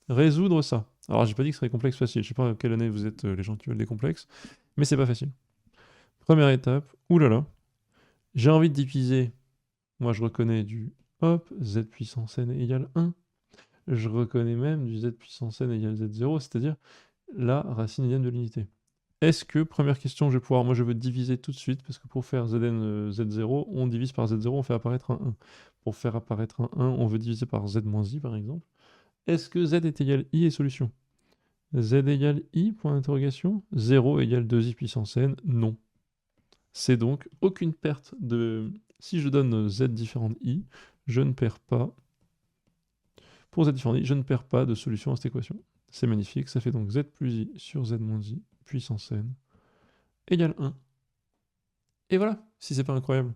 résoudre ça. Alors, j'ai pas dit que ce serait complexe facile. Je sais pas à quelle année vous êtes les gens qui veulent des complexes, mais c'est pas facile. Première étape, oulala, j'ai envie de diviser. Moi, je reconnais du hop, z puissance n égale 1. Je reconnais même du z puissance n égale z0, c'est-à-dire la racine indienne de l'unité. Est-ce que, première question, je vais pouvoir, moi je veux diviser tout de suite, parce que pour faire zn z0, on divise par z0, on fait apparaître un 1. Pour faire apparaître un 1, on veut diviser par z moins i, par exemple. Est-ce que z est égal i et solution? Z égale i, point d'interrogation. 0 égale 2i puissance n, non. C'est donc aucune perte de... Si je donne z différent de i, je ne perds pas... Pour z différent de i, je ne perds pas de solution à cette équation. C'est magnifique, ça fait donc z plus i sur z moins i, puissance n, égale 1. Et voilà, si c'est pas incroyable.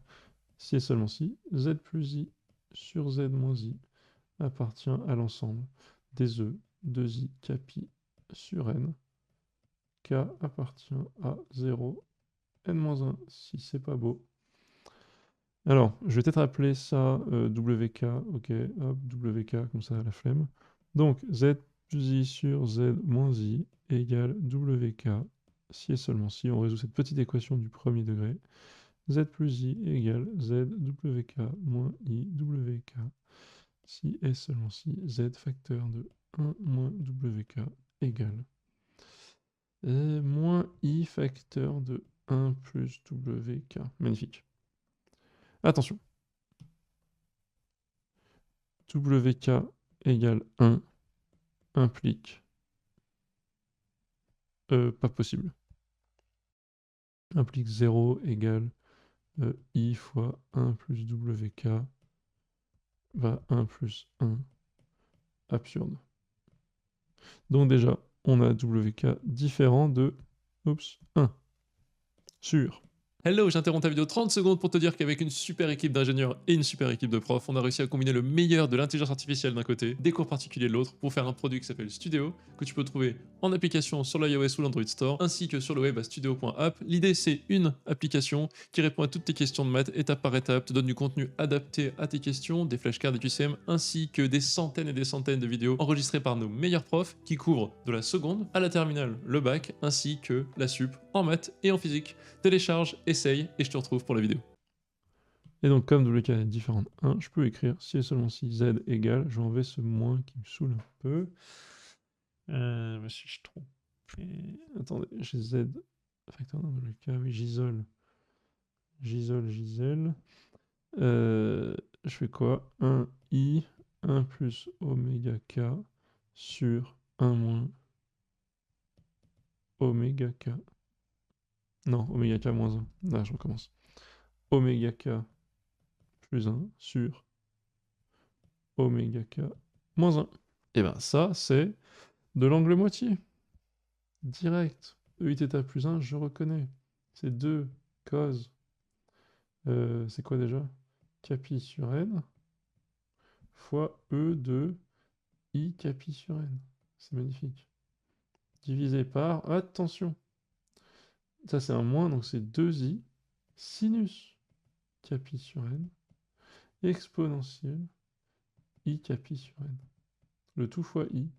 Si et seulement si, z plus i sur z moins i appartient à l'ensemble des e 2i capi sur n. K appartient à 0, n-1, si c'est pas beau. Alors, je vais peut-être appeler ça WK, ok, hop, WK, comme ça, la flemme. Donc, z plus i sur z moins i égale WK, si et seulement si, on résout cette petite équation du premier degré. Z plus i égale z WK moins i WK, si et seulement si z facteur de 1 moins WK égale moins i facteur de 1 plus WK. Magnifique. Attention. WK égale 1 implique pas possible. Implique 0 égale i fois 1 plus WK va 1 plus 1. Absurde. Donc déjà, on a WK différent de 1. Sûr. Hello, j'interromps ta vidéo 30 secondes pour te dire qu'avec une super équipe d'ingénieurs et une super équipe de profs, on a réussi à combiner le meilleur de l'intelligence artificielle d'un côté, des cours particuliers de l'autre, pour faire un produit qui s'appelle Studio, que tu peux trouver en application sur l'iOS ou l'Android Store, ainsi que sur le web à studio.app. L'idée, c'est une application qui répond à toutes tes questions de maths étape par étape, te donne du contenu adapté à tes questions, des flashcards, des QCM, ainsi que des centaines et des centaines de vidéos enregistrées par nos meilleurs profs qui couvrent de la seconde à la terminale, le bac, ainsi que la sup en maths et en physique. Télécharge, essaye et je te retrouve pour la vidéo. Et donc comme WK est différent de 1, je peux écrire si et seulement si z égale, je vais enlever ce moins qui me saoule un peu. Mais si je trompe. Attendez, j'ai z facteur de WK, oui, j'isole. J'isole. Je fais quoi? 1i, 1 plus oméga k sur 1 moins oméga k. Non, oméga k moins 1. Là, je recommence. Oméga k plus 1 sur oméga k moins 1. Et ben ça, c'est de l'angle moitié. Direct. EIθ plus 1, je reconnais. C'est 2 cos. C'est quoi déjà? Capi sur n fois E de I capi sur n. C'est magnifique. Divisé par, attention, ça c'est un moins, donc c'est 2i sinus capi sur n exponentielle I capi sur n. Le tout fois i.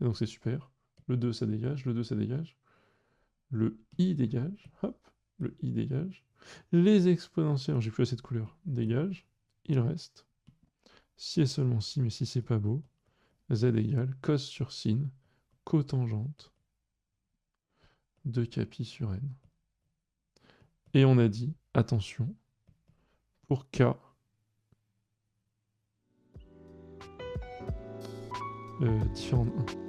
Et donc c'est super. Le 2 ça dégage, le 2 ça dégage. Le i dégage, hop, le i dégage. Les exponentielles, j'ai plus assez de couleurs, dégagent. Il reste, si et seulement si, mais si c'est pas beau, z égale cos sur sin, cotangente de capi sur n. Et on a dit, attention, pour k différent de 1.